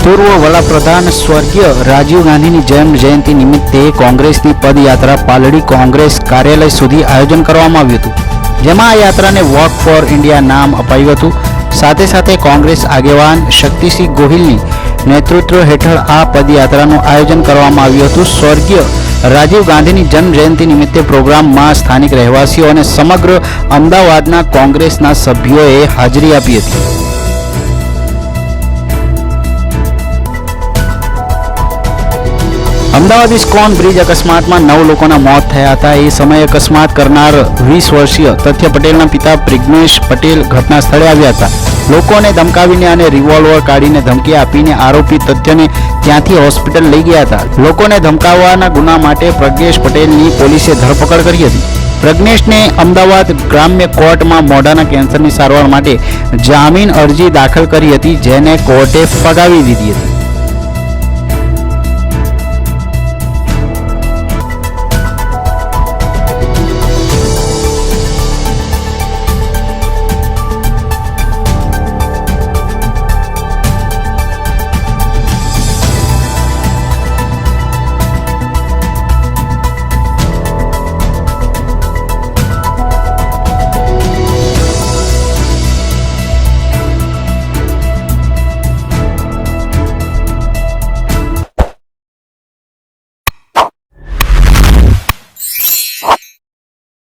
પૂર્વ વડાપ્રધાન સ્વર્ગીય રાજીવ ગાંધીની જન્મ જયંતિ નિમિત્તે કોંગ્રેસની પદયાત્રા પાલડી કોંગ્રેસ કાર્યાલય સુધી આયોજન કરવામાં આવ્યું હતું, જેમાં આ યાત્રાને વોક ફોર ઇન્ડિયા નામ અપાયું હતું। સાથે સાથે કોંગ્રેસ આગેવાન શક્તિસિંહ ગોહિલની નેતૃત્વ હેઠળ આ પદયાત્રાનું આયોજન કરવામાં આવ્યું હતું। સ્વર્ગીય રાજીવ ગાંધીની જન્મ જયંતિ નિમિત્તે પ્રોગ્રામમાં સ્થાનિક રહેવાસીઓ અને સમગ્ર અમદાવાદના કોંગ્રેસના સભ્યોએ હાજરી આપી હતી। અમદાવાદ ઇસ્કોન બ્રિજ અકસ્માતમાં 9 લોકોના મોત થયા હતા। એ સમયે અકસ્માત કરનાર 20 વર્ષીય તથ્ય પટેલના પિતા પ્રજ્ઞેશ પટેલ ઘટના સ્થળે આવ્યા હતા। લોકોને ધમકાવીને અને રિવોલ્વર કાઢીને ધમકી આપીને આરોપી તથ્યને ત્યાંથી હોસ્પિટલ લઈ ગયા હતા। લોકોને ધમકાવવાના ગુના માટે પ્રજ્ઞેશ પટેલની પોલીસે ધરપકડ કરી હતી। પ્રજ્ઞેશને અમદાવાદ ગ્રામ્ય કોર્ટમાં મોઢાના કેન્સરની સારવાર માટે જામીન અરજી દાખલ કરી હતી, જેને કોર્ટે ફગાવી દીધી હતી।